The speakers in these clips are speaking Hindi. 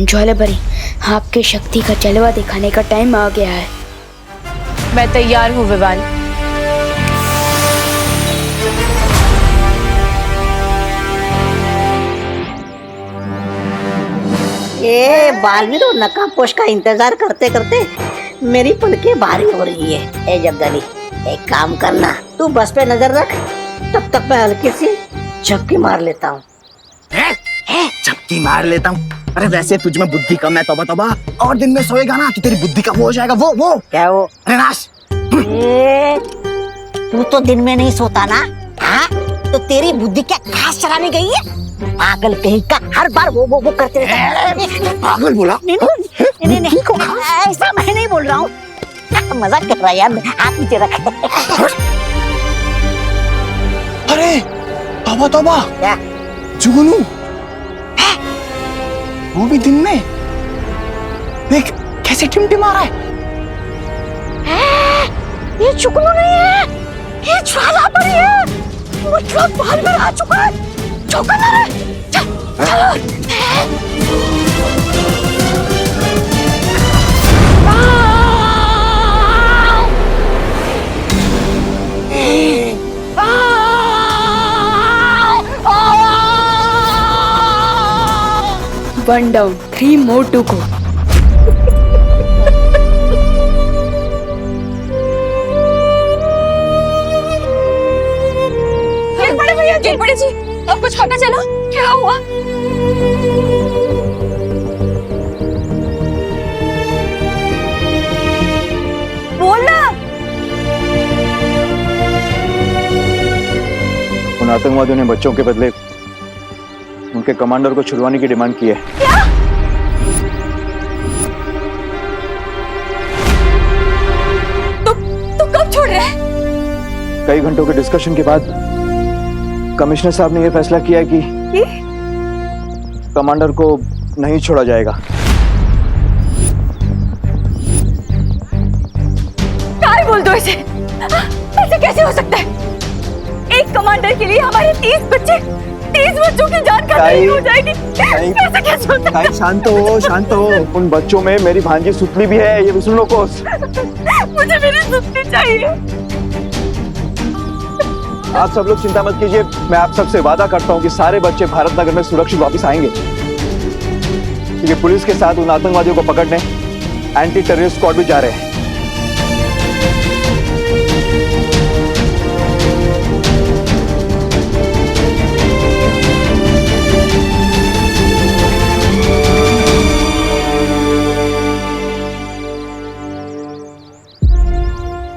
ज्वाला परी, आपके शक्ति का जलवा दिखाने का टाइम आ गया है। मैं तैयार हूँ विवान। ये बालवीर और नकाबपोश का इंतजार करते करते मेरी पलकें भारी हो रही है। ए जब्दाली, एक काम करना, तू बस पे नजर रख, तब तक मैं हल्की सी झपकी मार लेता हूँ। झपकी मार लेता हूँ? अरे वैसे तुझ में बुद्धि कम है, तौबा तौबा। और दिन में सोएगा ना तो तेरी बुद्धि का वो हो जाएगा। वो क्या वो? अरे नाश। तू तो दिन में नहीं सोता ना? हाँ, तो तेरी बुद्धि क्या घास चराने गई है? पागल कहीं का, हर बार वो करते रहता है। पागल बोला? नहीं, ऐसा मैं नहीं बोल रहा हूँ, मजाक कर रहा है यार। आप नीचे रख। अरे तौबा तौबा, क्या जुगनू, वो भी दिन में? देख कैसे टिमटिमा रहा है। ये जुगनू नहीं है, ये ज्वाला परी है। मतलब बाल में आ चुका है। चौका ना रे, चलो। One down, 3 more to go। बड़े भैया, बड़े जी, अब कुछ पता चला? क्या हुआ? बोलना। उन आतंकवादियों ने बच्चों के बदले उनके कमांडर को छुड़वाने की डिमांड की है। क्या? तू कब छोड़ रहा है? कई घंटों के डिस्कशन के बाद कमिश्नर साहब ने यह फैसला किया है कि कमांडर को नहीं छोड़ा जाएगा। क्या बोल दो इसे? ऐसे कैसे हो सकता है? एक कमांडर के लिए हमारे 30 बच्चों की जान खतरे हो जाएगी। ऐसा कैसे होता है? शांत हो, शांत हो। उन बच्चों में मेरी भांजी सुतली भी है, ये भी सुन लो कोस। मुझे मेरी सुतली चाहिए। आप सब लोग चिंता मत कीजिए, मैं आप सबसे वादा करता हूँ कि सारे बच्चे भारत नगर में सुरक्षित वापस आएंगे। क्योंकि पुलिस के साथ उन आतंकवादियों को पकड़ने एंटी टेररिस्ट स्क्वाड भी जा रहे हैं।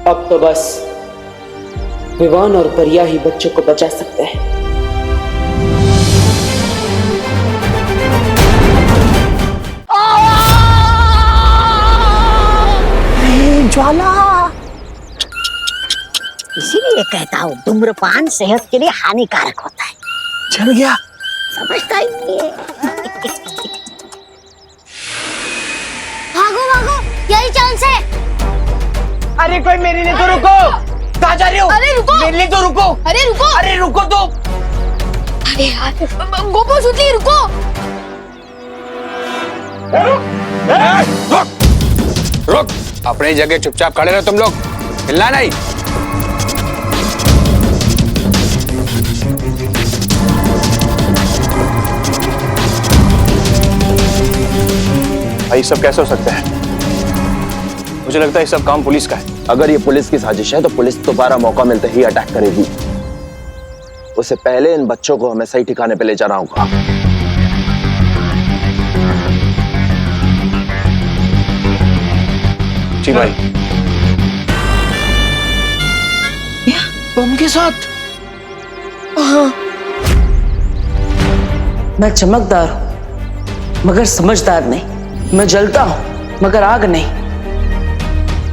अब तो बस विवान और परिया ही बच्चों को बचा सकते हैं। ज्वाला, इसीलिए कहता हूँ धूम्रपान सेहत के लिए हानिकारक होता है। चल गया, समझता ही नहीं है। भागो भागो, यही चांस है। अरे कोई मेरे लिए तो रुको। कहाँ जा रही हो? अरे रुको, मेरे लिए तो रुको। अरे रुको तो। अरे यार, गोपो सुतली, रुको। रुक, अपनी जगह चुपचाप खड़े रहो तुम लोग, हिलना नहीं। भाई सब कैसे हो सकते हैं? मुझे लगता है ये सब काम पुलिस का है। अगर ये पुलिस की साजिश है तो पुलिस दोबारा मौका मिलते ही अटैक करेगी। उससे पहले इन बच्चों को हमें सही ठिकाने पे ले जाना होगा। जी भाई। बम के साथ? मैं चमकदार हूं मगर समझदार नहीं। मैं जलता हूं मगर आग नहीं।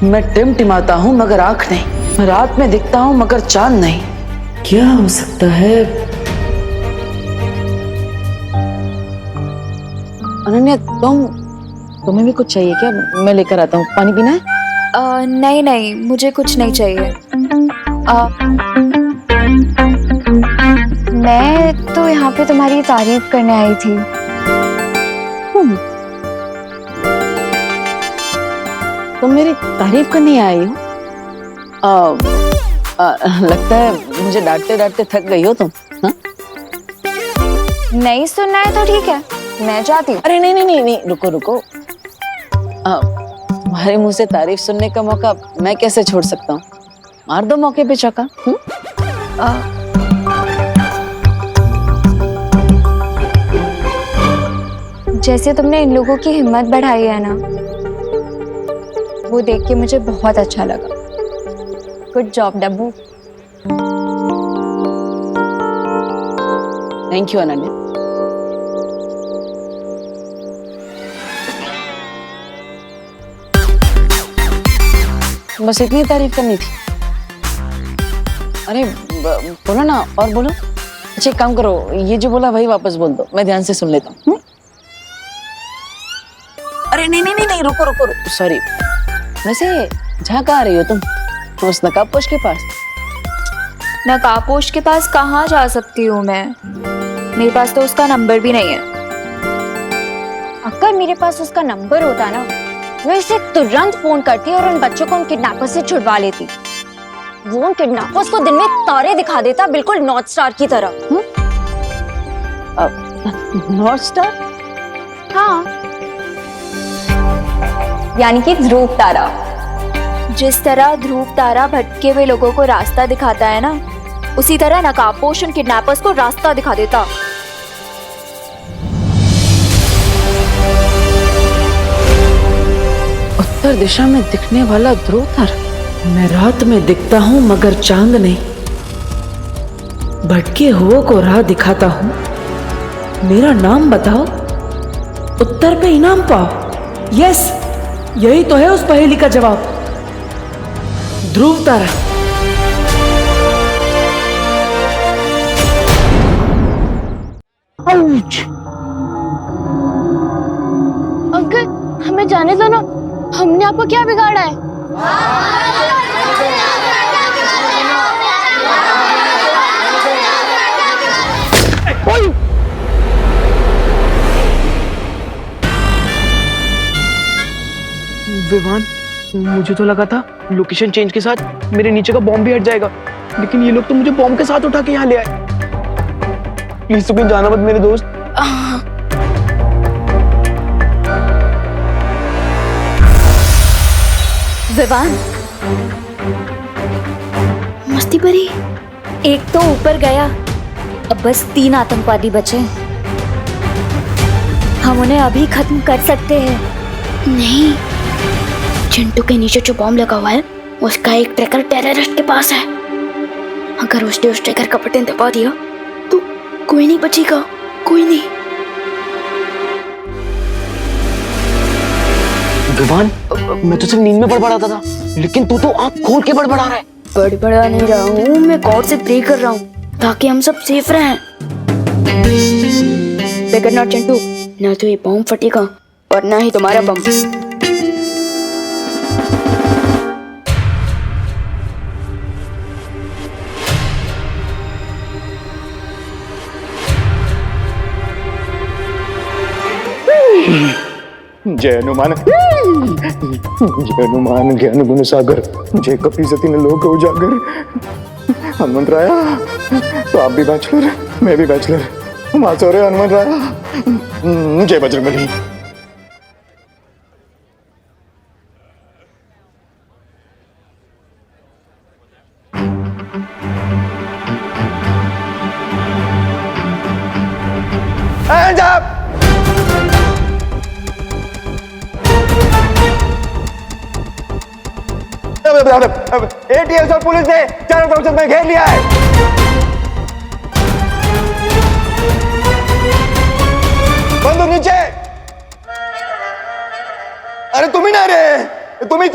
मैं टिमटिमाता हूं मगर आंख नहीं। मैं रात में दिखता हूं मगर चांद नहीं। क्या हो सकता है? अनन्या, तुम्हें भी कुछ चाहिए क्या? मैं लेकर आता हूँ। पानी पीना है? नहीं, मुझे कुछ नहीं चाहिए। मैं तो यहाँ पे तुम्हारी तारीफ करने आई थी। तुम मेरी तारीफ करने आई हो? लगता है मुझे डांटते डांटते थक गई हो तुम। हाँ? नहीं सुनना है तो ठीक है, मैं जाती हूँ। अरे नहीं नहीं नहीं नहीं, रुको रुको। तुम्हारे मुंह से तारीफ सुनने का मौका मैं कैसे छोड़ सकता हूँ? मार दो मौके पे चौका। जैसे तुमने इन लोगों की हिम्मत बढ़ाई है ना, वो देख के मुझे बहुत अच्छा लगा। Good job Dabbu. Thank you Ananya. बस इतनी तारीफ करनी थी? अरे बोलो ना, और बोलो। अच्छा एक काम करो, ये जो बोला वही वापस बोल दो, मैं ध्यान से सुन लेता हूँ। अरे नहीं नहीं नहीं नहीं, रुको रुको रुको, सॉरी। वैसे जहाँ कहाँ रही हो तुम? उस नकाबपोश के पास? नकाबपोश के पास कहाँ जा सकती हूँ मैं? मेरे पास तो उसका नंबर भी नहीं है। अगर मेरे पास उसका नंबर होता ना, मैं इसे तुरंत फोन करती और उन बच्चों को उन किडनैपर से छुड़वा लेती। वो उन किडनैपर्स को दिन में तारे दिखा देता, बिल्कुल नॉर्थ स्टार की तरह। North star? हाँ, यानी कि ध्रुव तारा। जिस तरह ध्रुव तारा भटके हुए लोगों को रास्ता दिखाता है ना, उसी तरह नकाबपोश उन किडनैपर्स को रास्ता दिखा देता। उत्तर दिशा में दिखने वाला ध्रुव तारा? मैं रात में दिखता हूँ मगर चांद नहीं, भटके हुओं को राह दिखाता हूँ। मेरा नाम बताओ, उत्तर पे इनाम पाओ। यस, यही तो है उस पहेली का जवाब, ध्रुव तारा। अंकल हमें जाने दो ना, हमने आपको क्या बिगाड़ा है? विवान, मुझे तो लगा था लोकेशन चेंज के साथ मेरे नीचे का बॉम्ब भी हट जाएगा, लेकिन ये लोग तो मुझे बॉम्ब के साथ उठा के यहाँ ले आए। प्लीज तू कहीं जाना मत मेरे दोस्त। विवान, मस्ती परी। एक तो ऊपर गया, अब बस 3 आतंकवादी बचे। हम उन्हें अभी खत्म कर सकते हैं। नहीं, चिंटू के नीचे जो बॉम्ब लगा हुआ है, उसका एक ट्रैकर टेररिस्ट के पास है। अगर उसने उस ट्रैकर का बटन दबा दिया तो कोई नहीं बचेगा, कोई नहीं। विवान, मैं तो सिर्फ नींद में बड़बड़ाता था, लेकिन तू तो आंख खोल के बड़बड़ा रहा है। बड़बड़ा नहीं रहा हूँ, मैं गॉड से प्रे कर रहा हूँ ताकि हम सब सेफ रहें। फिकर नॉट चिंटू, ना तो ये बॉम्ब फटेगा और ना ही तुम्हारा बम। जय हनुमान, जय हनुमान ज्ञान गुण सागर, जय कपि सती ने लोक उजागर। हनुमंत राया, तो आप भी बैचलर, मैं भी बैचलर, हम आज हो रहे हनुमंत राया। जय बजरंगबली। Hands up! एटीएस और पुलिस ने चारों तरफ से मैं घेर लिया है। बंदूक नीचे। अरे तुम ही ना रे, तुम ही।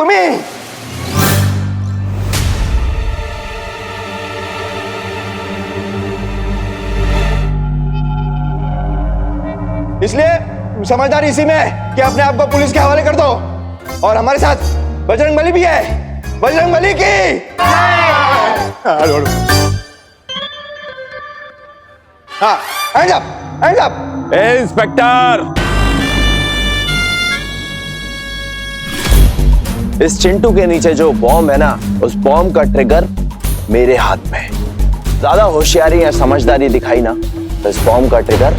इसलिए समझदारी इसी में है कि अपने आप को पुलिस के हवाले कर दो, और हमारे साथ बजरंगबली भी है। बजरंगबली की हाँ, hands up, hands up। Inspector, इस चिंटू के नीचे जो बॉम्ब है ना, उस बॉम्ब का ट्रिगर मेरे हाथ में है। ज्यादा होशियारी या समझदारी दिखाई ना तो इस बॉम्ब का ट्रिगर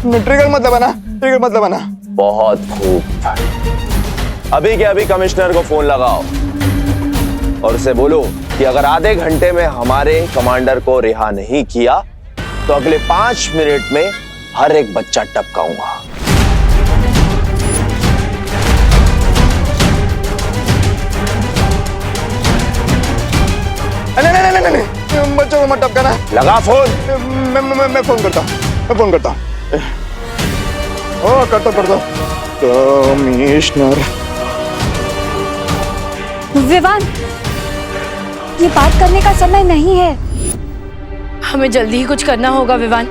ट्रिगर मतलब है ना, ट्रिगर मतलब है ना। बहुत खूब। अभी के अभी कमिश्नर को फोन लगाओ और उसे बोलो कि अगर आधे घंटे में हमारे कमांडर को रिहा नहीं किया तो अगले 5 मिनट में हर एक बच्चा टपकाऊंगा। नहीं, बच्चों को मत टपकाना। लगा फोन। मैं फोन करता हूँ, मैं फोन करता हूँ। ओ करता कमिश्नर। विवान, ये बात करने का समय नहीं है। हमें जल्दी ही कुछ करना होगा विवान।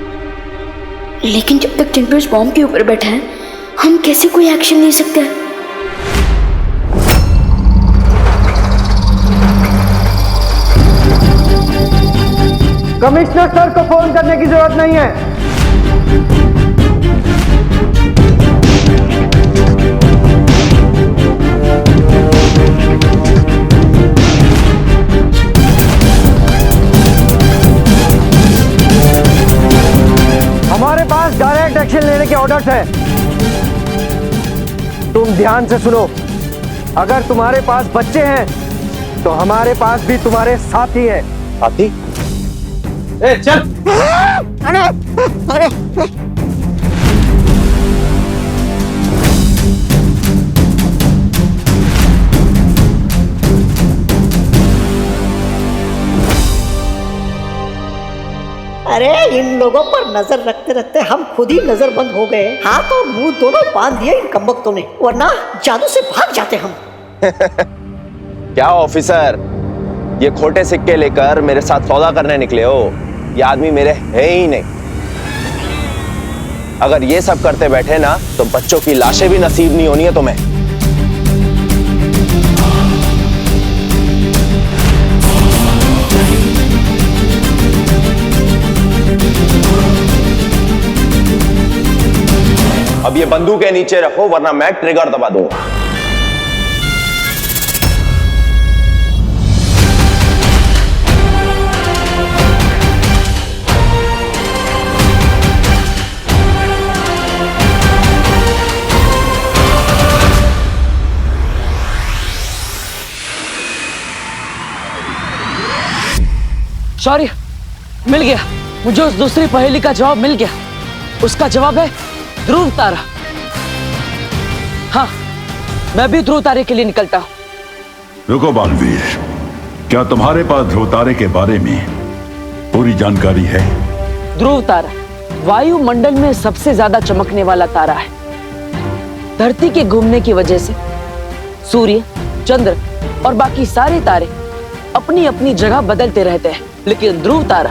लेकिन जब तक चिंटू इस बॉम्ब के ऊपर बैठा है, हम कैसे कोई एक्शन ले सकते हैं? कमिश्नर सर को फोन करने की जरूरत नहीं है। हमारे पास डायरेक्ट एक्शन लेने के ऑर्डर्स हैं। तुम ध्यान से सुनो, अगर तुम्हारे पास बच्चे हैं तो हमारे पास भी तुम्हारे साथी हैं। साथी? ए चल। अरे इन लोगों पर नजर रखते रखते हम खुद ही नजर बंद हो गए। हाथ और मुंह दोनों बांध दिए इन कमबख्तों ने, वरना जादू से भाग जाते हम। क्या ऑफिसर, ये खोटे सिक्के लेकर मेरे साथ सौदा करने निकले हो? ये आदमी मेरे है ही नहीं। अगर ये सब करते बैठे ना तो बच्चों की लाशें भी नसीब नहीं होनी है तुम्हें। अब ये बंदूक के नीचे रखो वरना मैं ट्रिगर दबा दूंगा। शौर्य, मिल गया मुझे उस दूसरी पहेली का जवाब मिल गया। उसका जवाब है ध्रुव तारा। हाँ, मैं भी ध्रुव तारे के लिए निकलता हूं। रुको बालवीर, क्या तुम्हारे पास ध्रुव तारे के बारे में पूरी जानकारी है? ध्रुव तारा वायुमंडल में सबसे ज्यादा चमकने वाला तारा है। धरती के घूमने की वजह से सूर्य, चंद्र और बाकी सारे तारे अपनी अपनी जगह बदलते रहते हैं, लेकिन ध्रुव तारा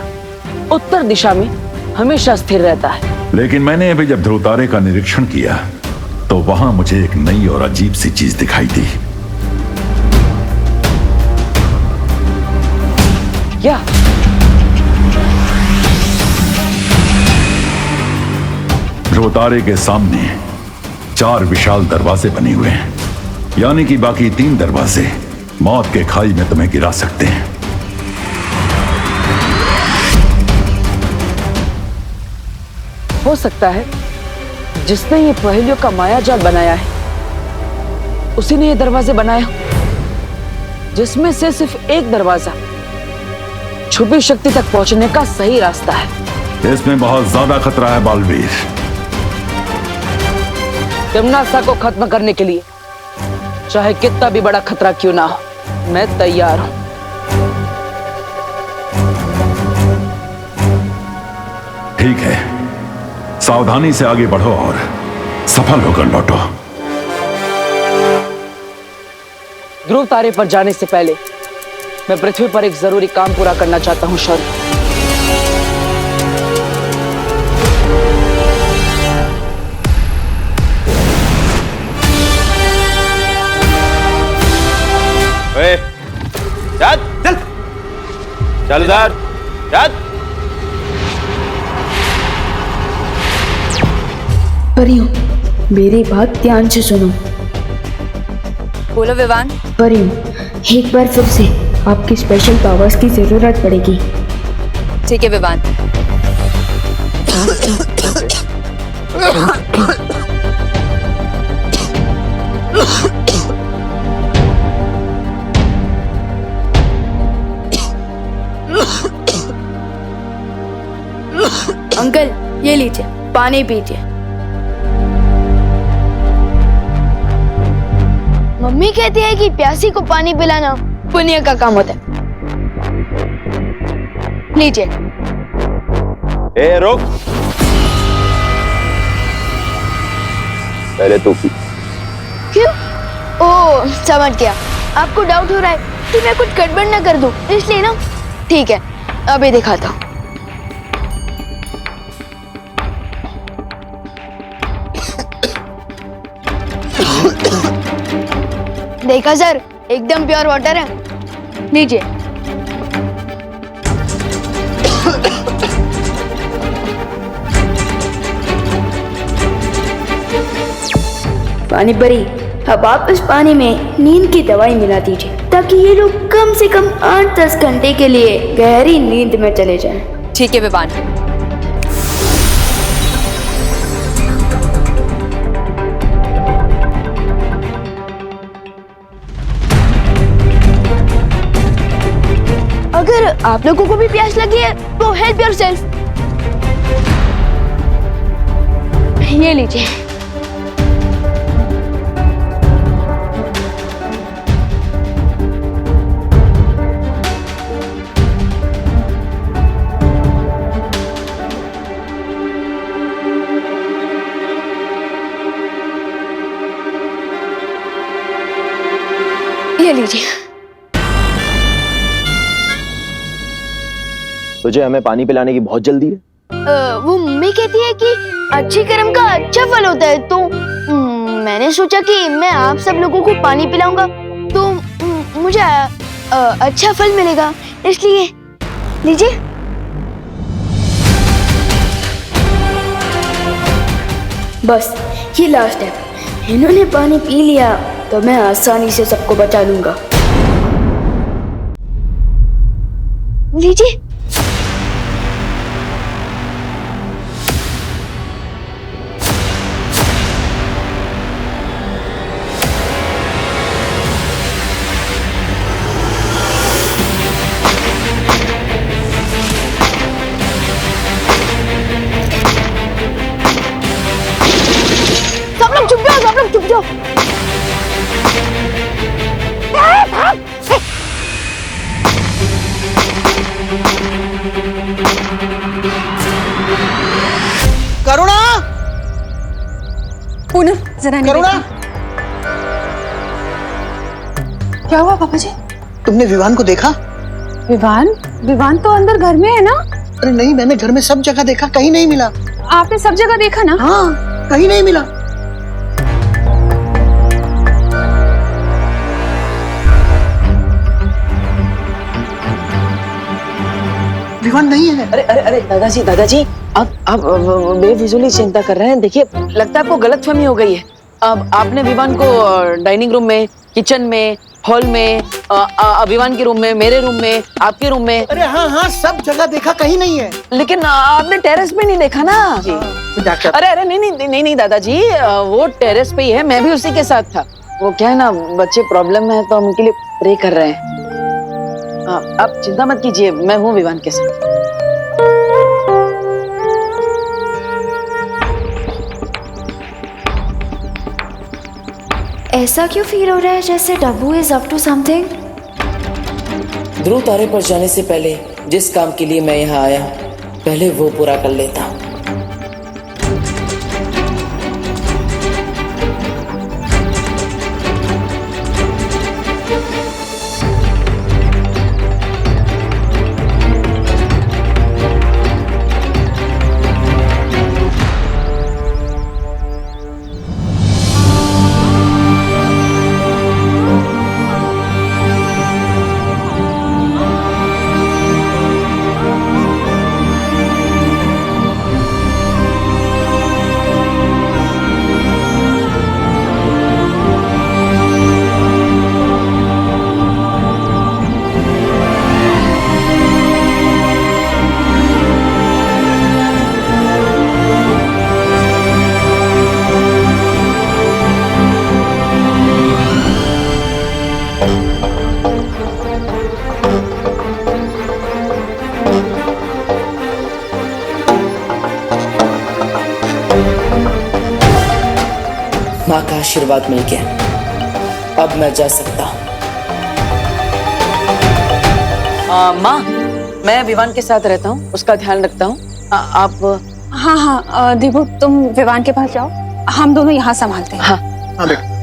उत्तर दिशा में हमेशा स्थिर रहता है। लेकिन मैंने अभी जब ध्रुव तारे का निरीक्षण किया तो वहां मुझे एक नई और अजीब सी चीज दिखाई दी। क्या? ध्रुव तारे के सामने 4 विशाल दरवाजे बने हुए हैं, यानी कि बाकी 3 दरवाजे मौत के खाई में तुम्हें गिरा सकते हैं। हो सकता है जिसने ये पहेलियों का मायाजाल बनाया है उसी ने ये दरवाजे बनाए हो, जिसमें से सिर्फ एक दरवाजा छुपी शक्ति तक पहुंचने का सही रास्ता है। इसमें बहुत ज्यादा खतरा है बालवीर। तिम्नासा को खत्म करने के लिए चाहे कितना भी बड़ा खतरा क्यों ना हो, मैं तैयार हूं। ठीक है, सावधानी से आगे बढ़ो और सफल होकर लौटो। ध्रुव तारे पर जाने से पहले मैं पृथ्वी पर एक जरूरी काम पूरा करना चाहता हूं शौर्य। चल चल चल उधर चल। परियों मेरी बात ध्यान से सुनो। बोलो विवान। परी, एक बार फिर से आपकी स्पेशल पावर्स की जरूरत पड़ेगी। ठीक है विवान। अंकल ये लीजिए, पानी पीजिए। मम्मी कहती है कि प्यासी को पानी पिलाना पुण्य का काम होता है। लीजिए। ए रुक, पहले तू पी। क्यों? ओ समझ गया, आपको डाउट हो रहा है कि मैं कुछ गड़बड़ ना कर दूं, इसलिए ना। ठीक है, अभी दिखाता हूँ। देखा सर, एकदम प्योर वाटर है। लीजिए। पानी परी, अब आप इस पानी में नींद की दवाई मिला दीजिए ताकि ये लोग कम से कम 8-10 घंटे के लिए गहरी नींद में चले जाएं। ठीक है विवान। अगर आप लोगों को भी प्यास लगी है तो हेल्प योरसेल्फ। ये लीजिए। ये लीजिए। तुझे हमें पानी पिलाने की बहुत जल्दी है? वो मम्मी कहती है कि अच्छे कर्म का अच्छा फल होता है, तो मैंने सोचा कि मैं आप सब लोगों को पानी पिलाऊंगा तो मुझे अच्छा फल मिलेगा, इसलिए लीजिए। बस ये लास्ट है, इन्होंने पानी पी लिया तो मैं आसानी से सबको बचा लूंगा। लीजिए। सब लोग चुप जाओ, सब लोग चुप जाओ। करुणा, पूनम जरा नहीं करुणा, क्या हुआ पापा जी? तुमने विवान को देखा? विवान? विवान तो अंदर घर में है ना? अरे नहीं, मैंने घर में सब जगह देखा, कहीं नहीं मिला। आपने सब जगह देखा ना? हाँ, कहीं नहीं मिला। विवान नहीं है। अरे अरे अरे दादाजी दादाजी, आप बेफिजूली चिंता कर रहे हैं। देखिए, लगता है आपको गलतफहमी हो गई है। अब आपने विवान को डाइनिंग रूम में, किचन में, हॉल में, विवान के रूम में, मेरे रूम में, आपके रूम में। अरे हाँ हाँ, सब जगह देखा, कहीं नहीं है। लेकिन आपने टेरेस पे नहीं देखा ना जी? डॉक्टर, अरे अरे नहीं नहीं नहीं नहीं दादाजी, वो टेरेस पे ही है, मैं भी उसी के साथ था। वो क्या है ना, बच्चे प्रॉब्लम में है तो हम उनके लिए प्रे कर रहे हैं। आप चिंता मत कीजिए, मैं हूँ विवान के साथ। ऐसा क्यों फील हो रहा है जैसे डब्बू इज अप टू समथिंग? ध्रुव तारे पर जाने से पहले जिस काम के लिए मैं यहाँ आया, पहले वो पूरा कर लेता। आशीर्वाद मिल गया। अब मैं जा सकता हूँ। माँ, मैं विवान के साथ रहता हूँ, उसका ध्यान रखता हूँ। आप? हाँ हाँ दीपू, तुम विवान के पास जाओ, हम दोनों यहाँ संभालते हैं। हाँ हाँ बेटा।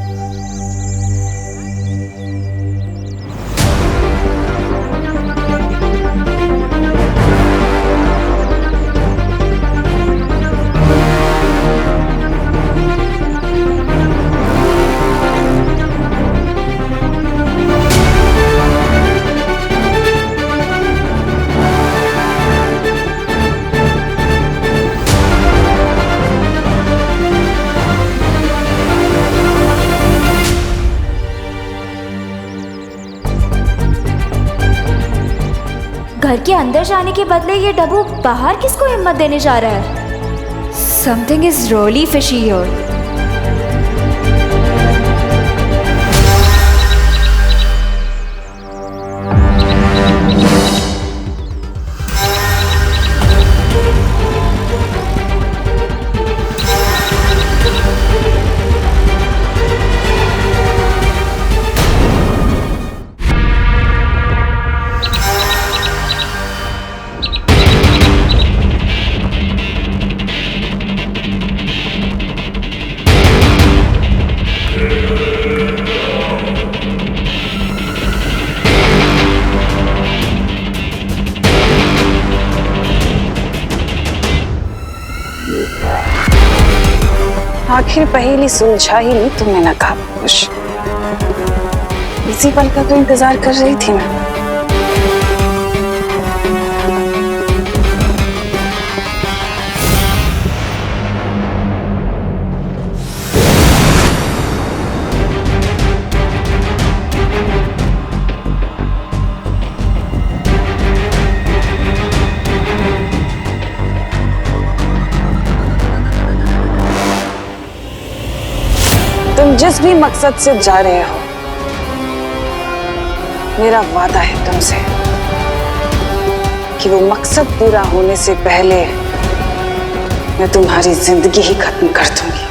घर के अंदर जाने के बदले ये डब्बू बाहर किसको हिम्मत देने जा रहा है? Something is really fishy here. आखिर पहेली सुलझा ही नहीं तुमने, नकाब खुश। इसी पल का तो इंतजार कर रही थी मैं। तुम जिस भी मकसद से जा रहे हो, मेरा वादा है तुमसे कि वो मकसद पूरा होने से पहले मैं तुम्हारी जिंदगी ही खत्म कर दूंगी।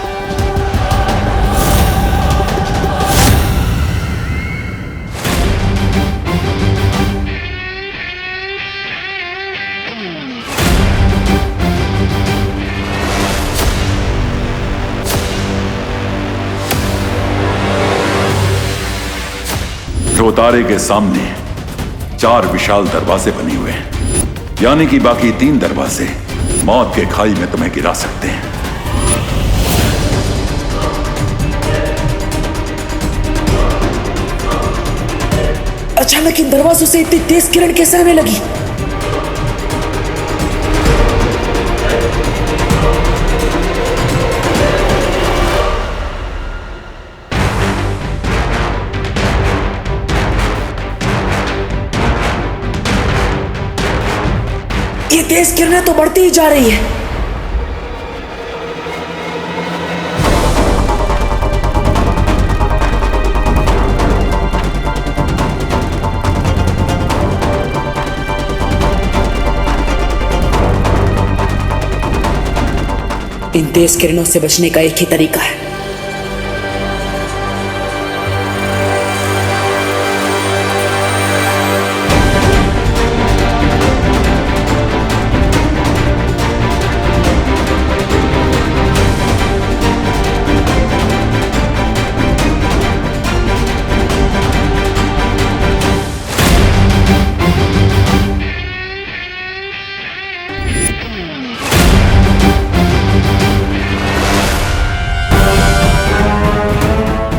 रोतारे के सामने 4 विशाल दरवाजे बने हुए हैं, यानी कि बाकी 3 दरवाजे मौत के खाई में तुम्हें गिरा सकते हैं। अचानक इन दरवाजों से इतनी तेज किरण कैसे आने लगी? ये तेज किरणें तो बढ़ती ही जा रही है। इन तेज किरणों से बचने का एक ही तरीका है।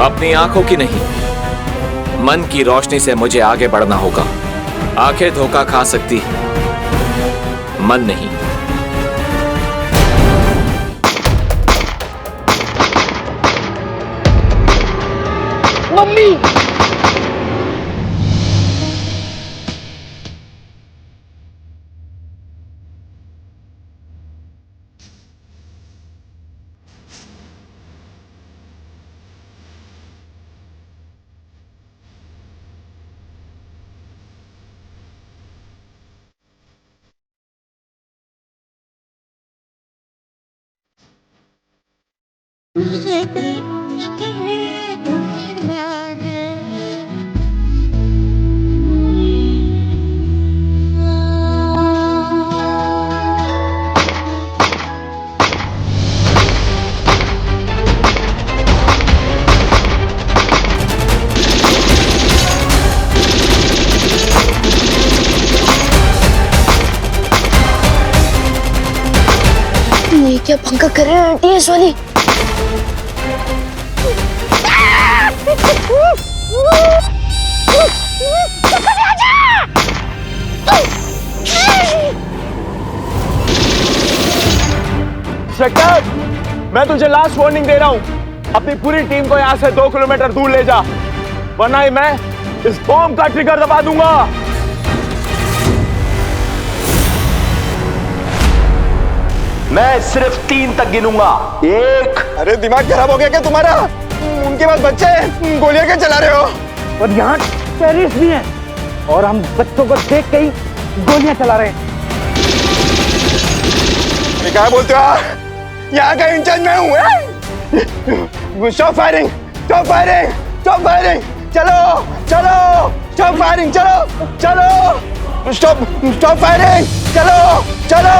अपनी आंखों की नहीं, मन की रोशनी से मुझे आगे बढ़ना होगा। आंखें धोखा खा सकती, मन नहीं। मम्मी! ये क्या पंखा कर रहे हैं टीएस वाली? इंस्पेक्टर, मैं तुझे लास्ट वार्निंग दे रहा हूं, अपनी पूरी टीम को यहां से 2 किलोमीटर दूर ले जा, वरना ही मैं इस बॉम्ब का ट्रिगर दबा दूंगा। मैं सिर्फ 3 तक गिनूंगा। 1। अरे दिमाग खराब हो गया क्या तुम्हारा? उनके पास बच्चे हैं, गोलियां क्या चला रहे हो? और यहाँ टेररिस्ट भी हैं और हम बच्चों को देख के ही गोलियां चला रहे हैं। क्या बोलते हो? यहाँ का इंचार्ज मैं हूँ। Stop firing, stop firing, stop firing, चलो चलो, स्टॉप फायरिंग, चलो चलो, स्टॉप स्टॉप फायरिंग, चलो चलो।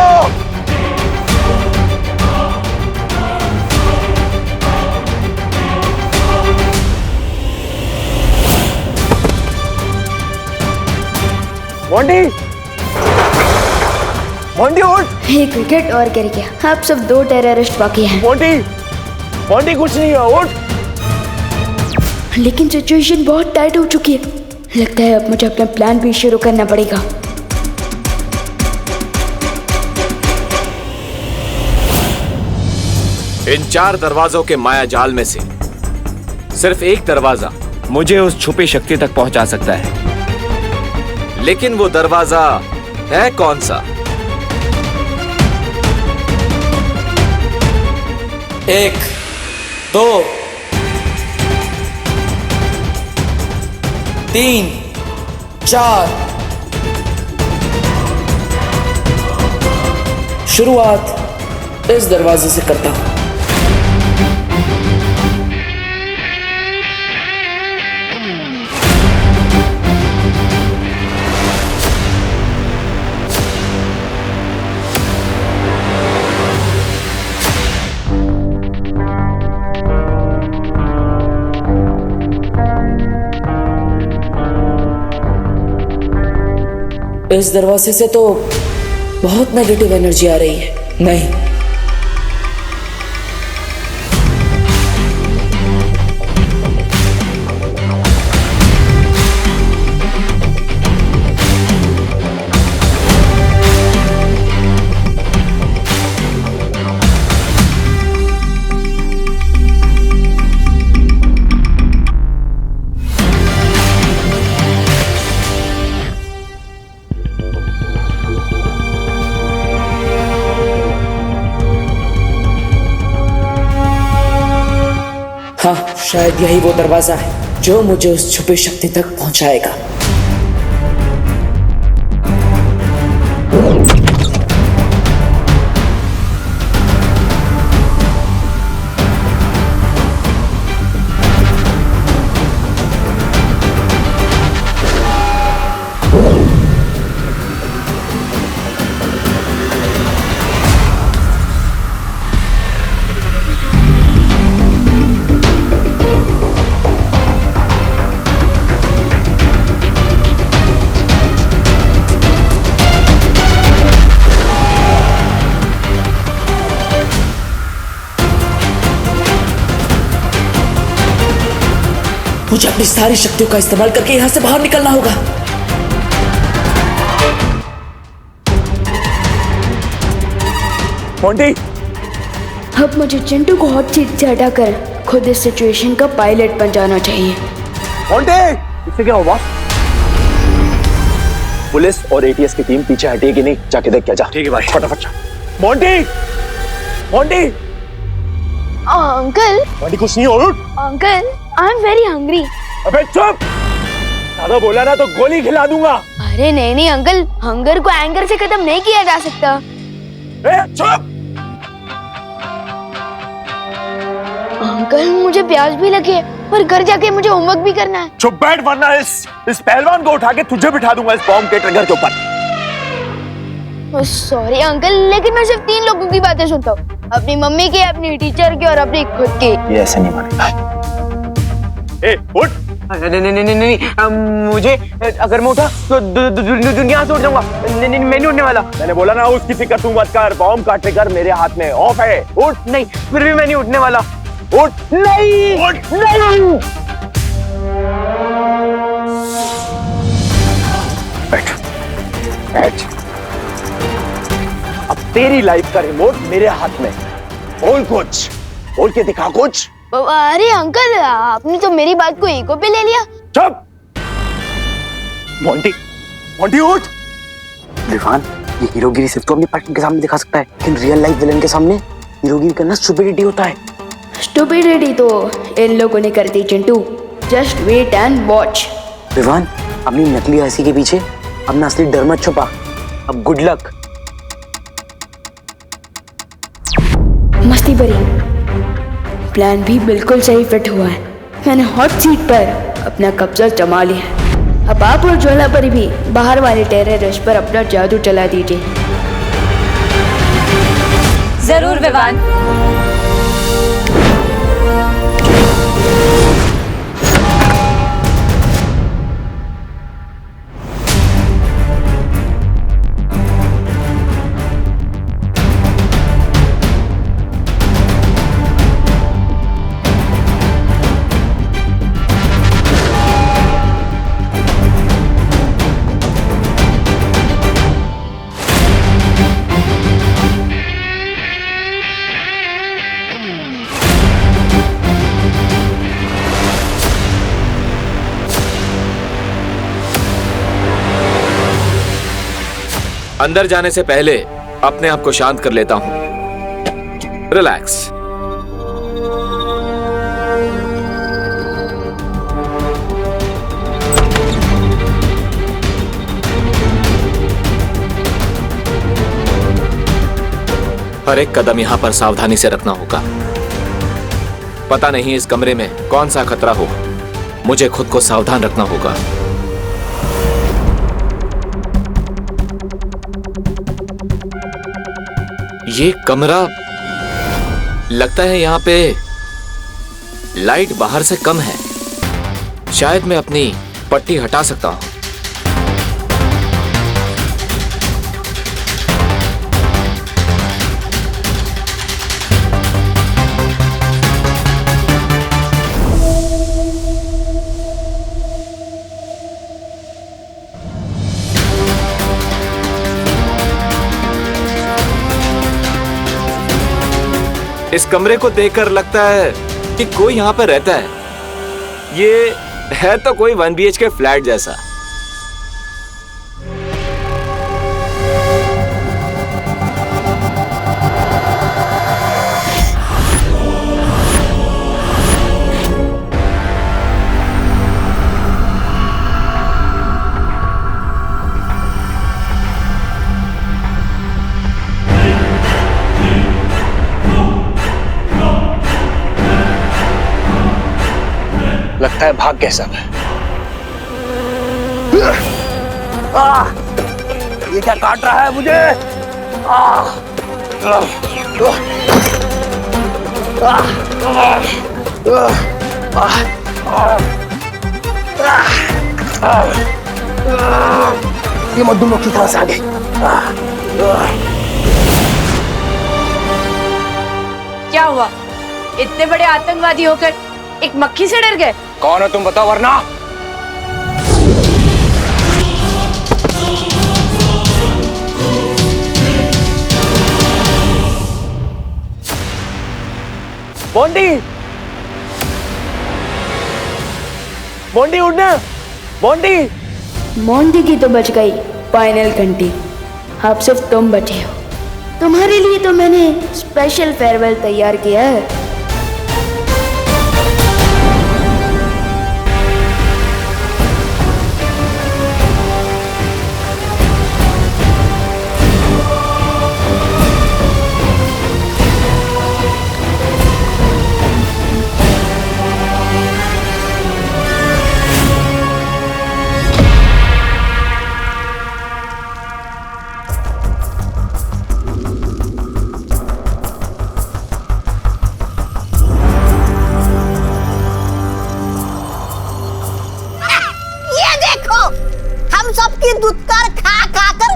मोंटी, मोंटी उठ। एक विकेट और गिर गया। अब सब 2 टेररिस्ट बाकी हैं। मोंटी, मोंटी कुछ नहीं है, उठ। लेकिन सिचुएशन बहुत टाइट हो चुकी है। लगता है अब मुझे अपना प्लान भी शुरू करना पड़ेगा। इन 4 दरवाजों के माया जाल में से सिर्फ एक दरवाजा मुझे उस छुपी शक्ति तक पहुंचा सकता है, लेकिन वो दरवाजा है कौन सा? 1, 2, 3, 4। शुरुआत इस दरवाजे से करता हूं। इस दरवाजे से तो बहुत नेगेटिव एनर्जी आ रही है। नहीं, हाँ, शायद यही वो दरवाजा है जो मुझे उस छुपी शक्ति तक पहुंचाएगा। मुझे अपनी सारी शक्तियों का इस्तेमाल करके यहां से बाहर निकलना होगा। मोंटी, अब मुझे चिंटू को हॉट सीट से हटाकर खुद इस सिचुएशन का पायलट बन जाना चाहिए। मोंटी, इससे क्या हुआ? पुलिस और एटीएस की टीम पीछे हटी कि नहीं, जाके देख क्या जा। ठीक है भाई, फटाफट। मोंटी, मोंटी, अंकल, मोंटी कुछ नहीं हो। Uncle, I am very hungry. अबे चुप, ज्यादा बोला ना तो गोली खिला दूंगा। अरे नहीं नहीं अंकल, हंगर को एंगर से खत्म नहीं किया जा सकता। चुप। अंकल मुझे प्यास भी लगी है और घर जाके मुझे होमवर्क भी करना है। चुप बैठ वरना इस पहलवान को उठा के तुझे बिठा दूंगा इस बॉम्ब के ट्रिगर के ऊपर। सॉरी अंकल, लेकिन मैं सिर्फ 3 लोगों की बातें सुनता हूँ, अपनी मम्मी की, अपनी टीचर की और अपनी खुद की। ये ऐसे नहीं मानेगा। ए उठ। नहीं, मुझे अगर मैं उठा तो दुनिया से उठ जाऊंगा। नहीं, मैं नहीं उठने वाला। मैंने बोला ना उसकी फिक्र तू मत कर, बॉम्ब का ट्रिगर मेरे हाथ में ऑफ है। उठ। नहीं, फिर भी मैं नहीं उठने वाला। उठ। नहीं उठ। नहीं बैठ बैठ। अब तेरी लाइफ का रिमोट मेरे हाथ में। बोल कुछ, बोल के दिखा कुछ। अरे अंकल, आपने तो मेरी बात को ईगो पे ले लिया। चुप। मोंटी, मोंटी उठ। विवान, ये हीरोगिरी सिर्फ तो अपने पार्टनर के सामने दिखा सकता है, लेकिन रियल लाइफ विलन के सामने हीरोगिरी करना स्टुपिडिटी होता है। स्टुपिडिटी तो इन लोगों ने कर दी Chintu. Just wait and watch. Vivaan, अपनी नकली हंसी के पीछे अपना असली डर मत छुपा। अब गुड लक। मस्ती भरी प्लान भी बिल्कुल सही फिट हुआ है। मैंने हॉट सीट पर अपना कब्जा जमा लिया है। अब आप और ज्वाला परी भी बाहर वाले टेररिस्ट पर अपना जादू चला दीजिए। जरूर विवान। अंदर जाने से पहले अपने आप को शांत कर लेता हूं। रिलैक्स। हर एक कदम यहां पर सावधानी से रखना होगा। पता नहीं इस कमरे में कौन सा खतरा हो, मुझे खुद को सावधान रखना होगा। ये कमरा लगता है यहां पे लाइट बाहर से कम है। शायद मैं अपनी पट्टी हटा सकता हूं। इस कमरे को देखकर लगता है कि कोई यहाँ पर रहता है। ये है तो कोई 1 BHK फ्लैट जैसा। लगता है भाग गए सब। ये क्या काट रहा है मुझे? ये मधुमक्खी कहां से आ गई? क्या हुआ? इतने बड़े आतंकवादी होकर एक मक्खी से डर गए? कौन हो तुम बताओ वरना। मोंटी, मोंटी उठना। मोंटी, मोंटी की तो बच गई फाइनल घंटी। अब सिर्फ तुम बचे हो। तुम्हारे लिए तो मैंने स्पेशल फेयरवेल तैयार किया है। सबकी दुत्कार खा खा कर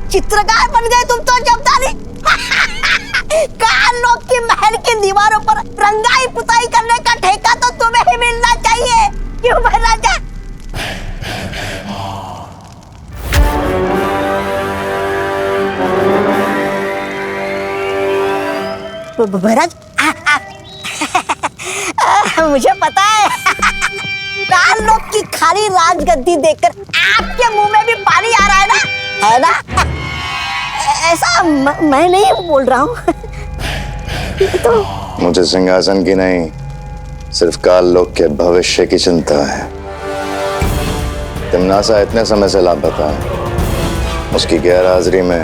चित्रकार बन गए तुम तो जब्दाली। काल लोग की महल की दीवारों पर रंगाई पुताई करने का ठेका तो तुम्हें ही मिलना चाहिए, क्यों महाराजा? महाराज मुझे पता है काल लोग की खाली राजगद्दी देखकर आपके मुंह में भी पानी आ रहा है ना? ऐसा मैं नहीं बोल रहा हूँ। तो मुझे सिंहासन की नहीं, सिर्फ काल लोक के भविष्य की चिंता है। तिमनासा इतने समय से लापता है, उसकी गैर हाजिरी में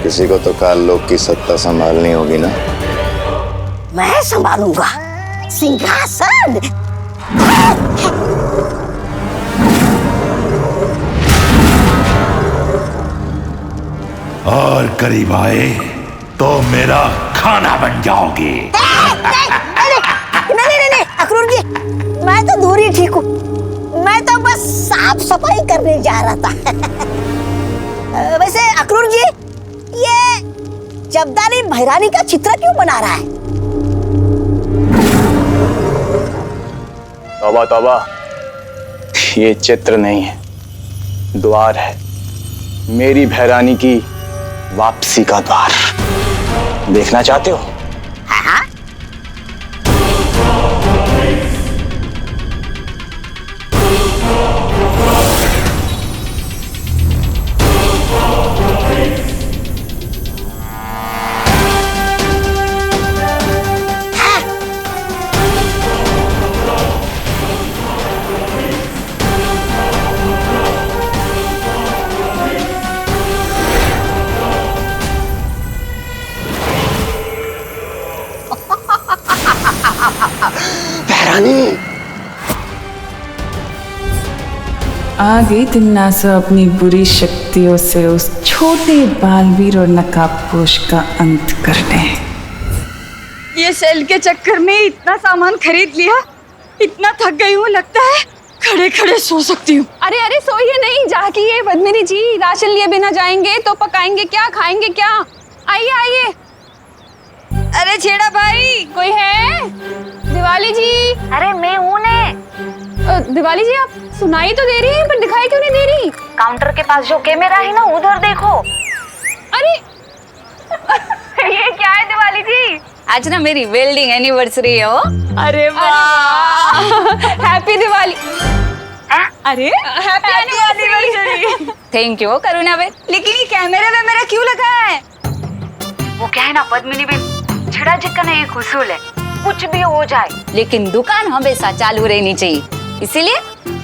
किसी को तो काल लोक की सत्ता संभालनी होगी ना। मैं संभालूंगा सिंहासन। और करीब आए तो मेरा खाना बन जाओगे। नहीं अक्रूर जी, मैं तो दूर ही ठीक हूँ। मैं तो बस साफ सफाई करने जा रहा था। वैसे अक्रूर जी, ये जब्दाली भैरानी का चित्र क्यों बना रहा है? तौबा तौबा, ये चित्र नहीं है, द्वार है। मेरी भैरानी की वापसी का द्वार। देखना चाहते हो? हाँ। आ गई तिमनासा अपनी बुरी शक्तियों से उस छोटे बालवीर और नकाबपोश का अंत करने। ये सेल के चक्कर में इतना सामान खरीद लिया, इतना थक गई हूँ, लगता है खड़े खड़े सो सकती हूँ। अरे अरे सोइए नहीं, जागिए बदमेरी जी। राशन लिए बिना जाएंगे तो पकाएंगे क्या, खाएंगे क्या? आइए आइए। अरे छेड़ा भाई, कोई है? दिवाली जी। अरे मैं हूँ ने। दिवाली जी, आप सुनाई तो दे रही हैं पर दिखाई क्यों नहीं दे रही? काउंटर के पास जो कैमरा है ना, उधर देखो। अरे ये क्या है दिवाली जी? आज ना मेरी वेल्डिंग एनिवर्सरी है। अरे वाह, हैप्पी दिवाली। अरे happy anniversary. Thank you Karuna Ben. लेकिन ये कैमरे में मेरा क्यों लगा है? वो क्या है ना पद्मिनी बेन, छड़ा झटका नहीं खुशूल है, कुछ भी हो जाए लेकिन दुकान हमेशा चालू रहनी चाहिए, इसीलिए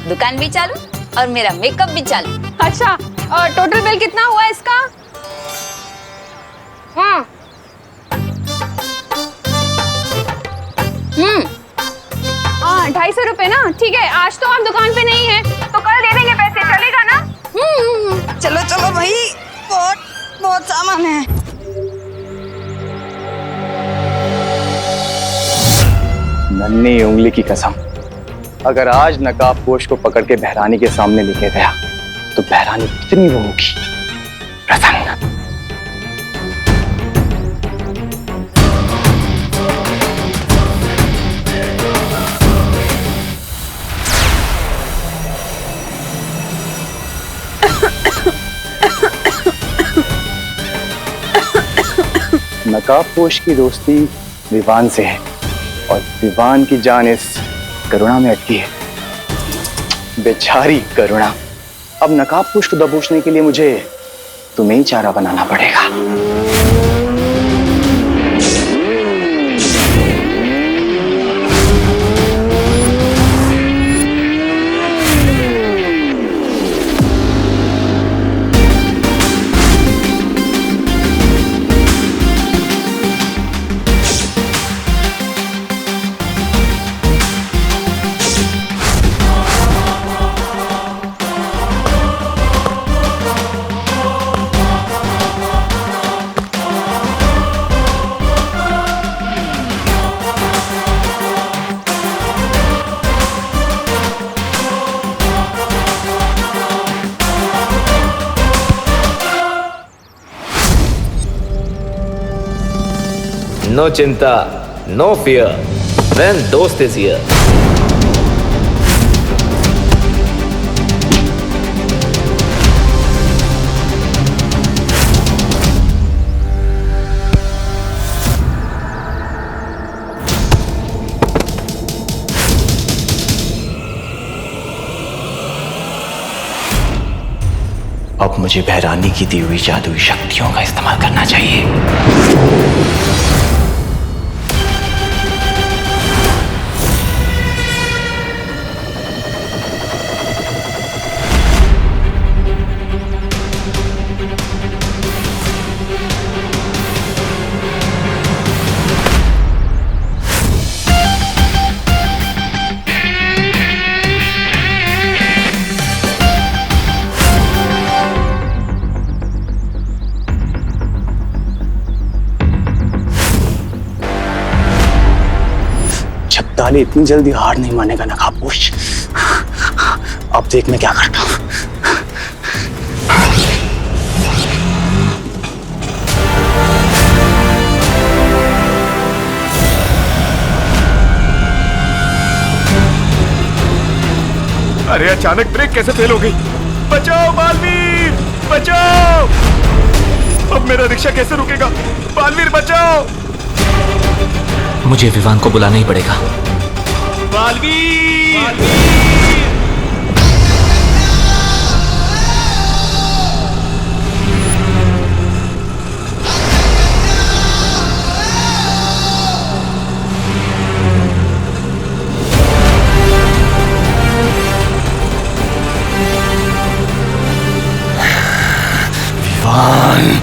दुकान भी चालू और मेरा मेकअप भी चालू। अच्छा, और टोटल बिल कितना हुआ इसका? हाँ 250 रुपए ना। ठीक है, आज तो आप दुकान पे नहीं है तो कल दे देंगे पैसे, चलेगा ना? चलो चलो भाई, बहुत बहुत सामान है। नन्ही उंगली की कसम, अगर आज नकाबपोश को पकड़ के बहरानी के सामने लेके गया तो बहरानी कितनी वो होगी प्रसन्न। नकाबपोश की दोस्ती विवान से है और विवान की जान इस करुणा में अटकी है। बेचारी करुणा। अब नकाबपोश को दबोचने के लिए मुझे तुम्हें ही चारा बनाना पड़ेगा। नो चिंता, नो फियर, व्हेन दोस्त इज हियर। अब मुझे बहरानी की दी हुई जादुई शक्तियों का इस्तेमाल करना चाहिए। शब्दाली इतनी जल्दी हार नहीं मानेगा नकाबपोश। अब देख मैं क्या करता हूं। अरे अचानक ब्रेक कैसे फेल हो गई? बचाओ बालवीर, बचाओ! अब मेरा रिक्शा कैसे रुकेगा? बालवीर बचाओ! मुझे विवान को बुलाना ही पड़ेगा। बालवीर! विवान!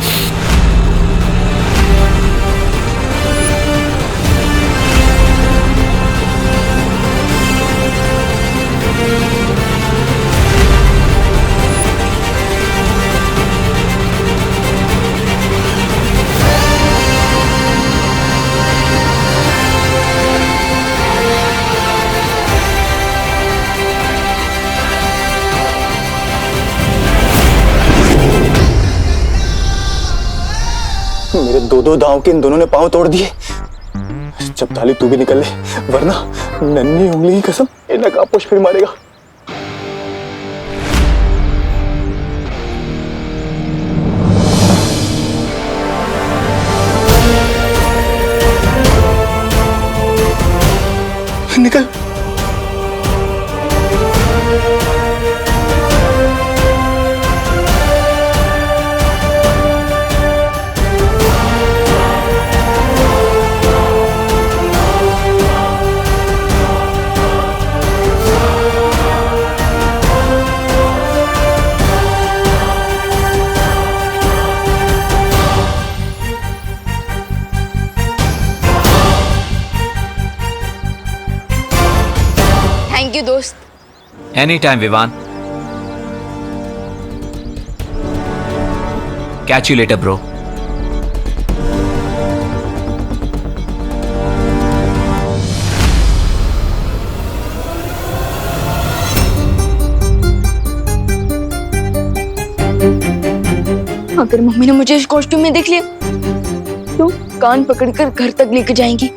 मेरे दो दांव के इन दोनों ने पांव तोड़ दिए। जब ताली तू भी निकल ले, वरना नन्ही उंगली की कसम ये नकाबपोश फिर मारेगा। निकल। थैंक यू दोस्त। Any time Vivaan. Catch you later bro. अगर मम्मी ने मुझे इस कॉस्ट्यूम में देख लिया तो कान पकड़कर घर तक लेके जाएंगी।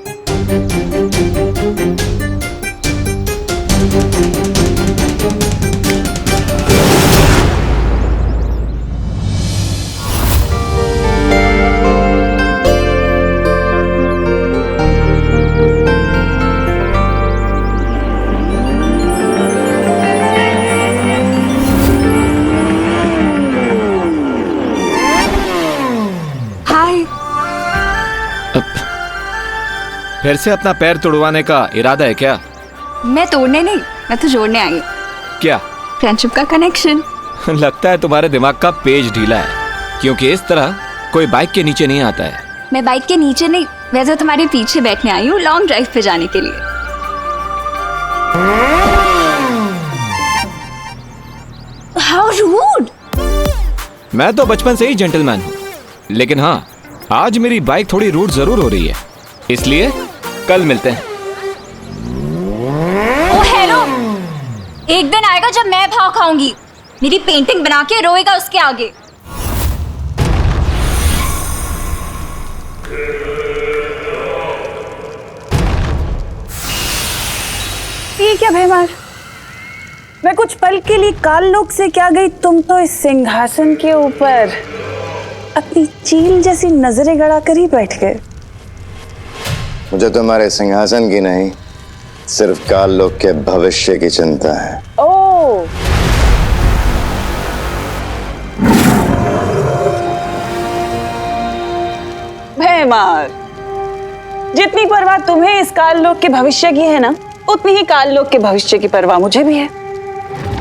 फिर से अपना पैर तोड़वाने का इरादा है क्या? मैं तोड़ने नहीं, मैं तो जोड़ने आई हूँ। क्या? फ्रेंडशिप का कनेक्शन। लगता है तुम्हारे दिमाग का पेज ढीला है, क्योंकि इस तरह कोई बाइक के नीचे नहीं आता है। मैं बाइक के नीचे नहीं, वैसे तुम्हारे पीछे बैठने आई हूँ लॉन्ग ड्राइव पे जाने के लिए। How rude! मैं तो बचपन से ही जेंटलमैन हूँ, लेकिन हाँ, आज मेरी बाइक थोड़ी रूड जरूर हो रही है, इसलिए कल मिलते हैं। ओ हेलो, एक दिन आएगा जब मैं भाव खाऊंगी, मेरी पेंटिंग बना के रोएगा उसके आगे। ये क्या भैमार, मैं कुछ पल के लिए काल लोक से क्या गई, तुम तो इस सिंहासन के ऊपर अपनी चील जैसी नजरें गड़ा कर ही बैठ गए। मुझे तुम्हारे सिंहासन की नहीं, सिर्फ काल लोक के भविष्य की चिंता है। ओ, भैमार, जितनी परवाह तुम्हें इस काल लोक के भविष्य की है ना, उतनी ही काल लोक के भविष्य की परवाह मुझे भी है।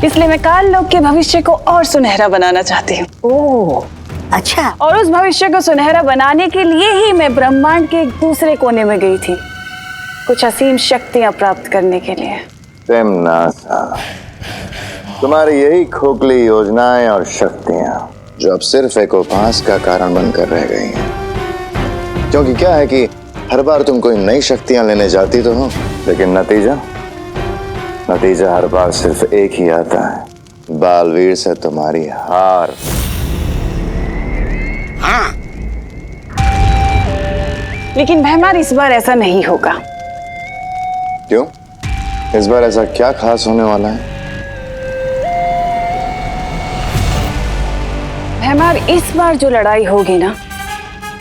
इसलिए मैं काल लोक के भविष्य को और सुनहरा बनाना चाहती हूँ। ओह, अच्छा। और उस भविष्य को सुनहरा बनाने के लिए ही मैं ब्रह्मांड के एक दूसरे कोने में गई थी, कुछ असीम शक्तियां प्राप्त करने के लिए। तिमनासा, तुम्हारी यही खोखली योजनाएं और शक्तियां जो अब सिर्फ एक उपहास का कारण बनकर रह गई हैं। क्योंकि क्या है कि हर बार तुम कोई नई शक्तियां लेने जाती तो हो, लेकिन नतीजा हर बार सिर्फ एक ही आता है, बालवीर से तुम्हारी हार। हाँ। लेकिन भैमार, इस बार ऐसा नहीं होगा। क्यों? इस बार ऐसा क्या खास होने वाला है? भैमार, इस बार जो लड़ाई होगी ना,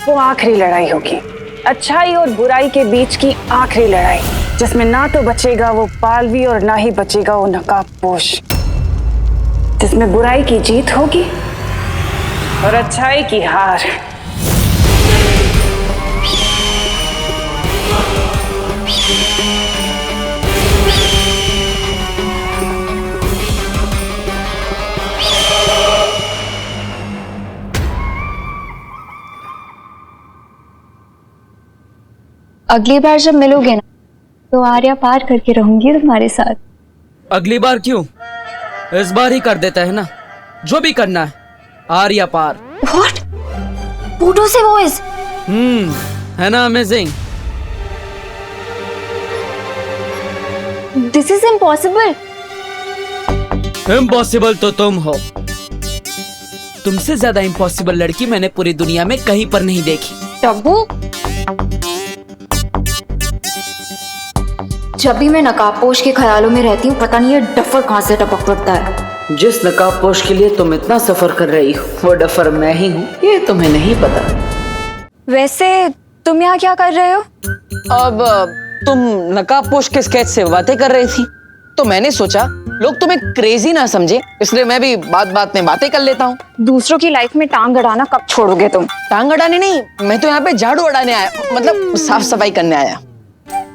वो आखिरी लड़ाई होगी, अच्छाई और बुराई के बीच की आखिरी लड़ाई, जिसमें ना तो बचेगा वो पालवी और ना ही बचेगा वो नकाबपोश, जिसमें बुराई की जीत होगी और अच्छाई की हार। अगली बार जब मिलोगे ना, तो आर्या पार करके रहूंगी तुम्हारे साथ। अगली बार क्यों, इस बार ही कर देता है ना, जो भी करना है। आर्या पार। What? पूटो से वॉइस। है ना amazing? This is impossible. Impossible तो तुम हो। तुमसे ज्यादा इम्पॉसिबल लड़की मैंने पूरी दुनिया में कहीं पर नहीं देखी। टब्बू, जब भी मैं नकाबपोश के ख्यालों में रहती हूँ, पता नहीं ये डफर कहाँ से टपक पड़ता है। जिस नकाबपोश के लिए तुम इतना सफर कर रही हो, वो डफर मैं ही हूँ, ये तुम्हें नहीं पता। वैसे तुम यहाँ क्या कर रहे हो? अब तुम नकाबपोश के स्केच से बातें कर रही थी, तो मैंने सोचा लोग तुम्हें क्रेजी ना समझे, इसलिए मैं भी बात बात में बातें कर लेता हूँ। दूसरों की लाइफ में टांग अड़ाना कब छोड़ोगे तुम? टांग अड़ाने नहीं, मैं तो यहाँ पे झाड़ू अड़ाने आया, मतलब साफ सफाई करने आया।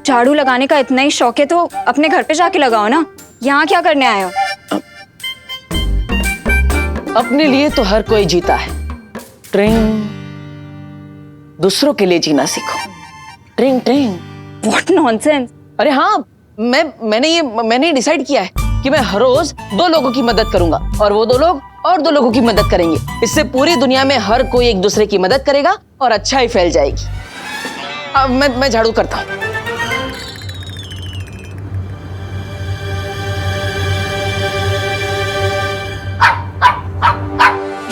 झाड़ू लगाने का इतना ही शौक है तो अपने घर पे जाके लगाओ ना, यहाँ क्या करने आए हो? अपने लिए तो हर कोई जीता है, ट्रिंग, दूसरों के लिए जीना सीखो। ट्रिंग ट्रिंग। What nonsense! अरे हाँ, मैंने डिसाइड किया है कि मैं हर रोज 2 लोगों की मदद करूंगा, और वो 2 लोग और 2 लोगों की मदद करेंगे। इससे पूरी दुनिया में हर कोई एक दूसरे की मदद करेगा और अच्छाई फैल जाएगी। अब मैं झाड़ू करता हूँ।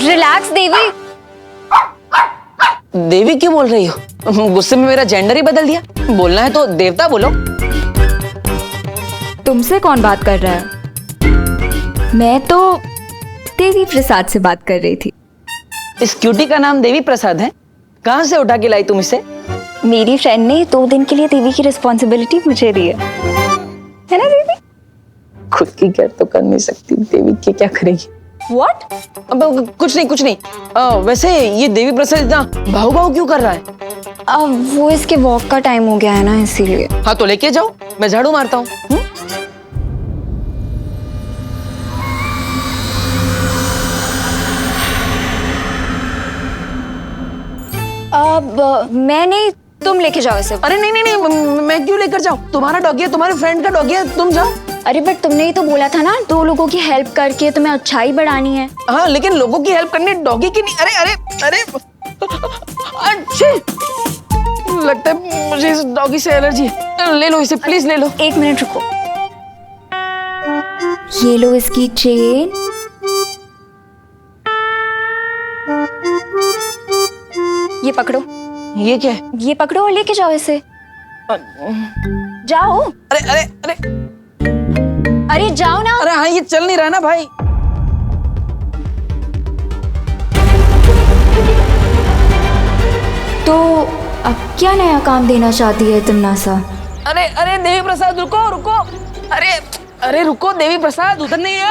रिलैक्स देवी। देवी क्यों बोल रही हो? गुस्से में मेरा जेंडर ही बदल दिया। बोलना है तो देवता बोलो। तुमसे कौन बात कर रहा है? मैं तो देवी प्रसाद से बात कर रही थी। इस क्यूटी का नाम देवी प्रसाद है? कहाँ से उठा के लाई तुम इसे? मेरी फ्रेंड ने 2 दिन के लिए देवी की रिस्पॉन्सिबिलिटी मुझे दी है ना देवी? खुद की केयर तो कर नहीं सकती, देवी की क्या करेगी? What? अब कुछ नहीं। वैसे ये देवी प्रसाद इतना भाव क्यों कर रहा है? अब वो इसके वॉक का टाइम हो गया है ना, इसीलिए। हाँ तो लेके जाओ, मैं झाड़ू मारता हूँ। अब मैं नहीं, तुम लेके जाओ इसे। अरे नहीं, मैं क्यों लेकर जाऊँ? तुम्हारा डॉगी है, तुम्हारे फ्रेंड का डॉगी है, तुम जाओ। अरे बट तुमने ही तो बोला था ना, 2 लोगों की हेल्प करके तुम्हें अच्छाई बढ़ानी है। हाँ, लेकिन लोगों की हेल्प करने डॉगी की नहीं। अरे अच्छे लगता है मुझे इस डॉगी से एलर्जी है। ले लो इसे, प्लीज ले लो। 1 मिनट रुको। ये लो इसकी चेन। ये पकड़ो। ये क्या है? ये पकड़ो और लेके जाओ इसे। जाओ। अरे अरे जाओ ना। अरे हाँ, ये चल नहीं रहा ना भाई। तो अब क्या नया काम देना चाहती है तिमनासा? अरे अरे देवी प्रसाद रुको रुको। अरे अरे रुको देवी प्रसाद, उधर नहीं है।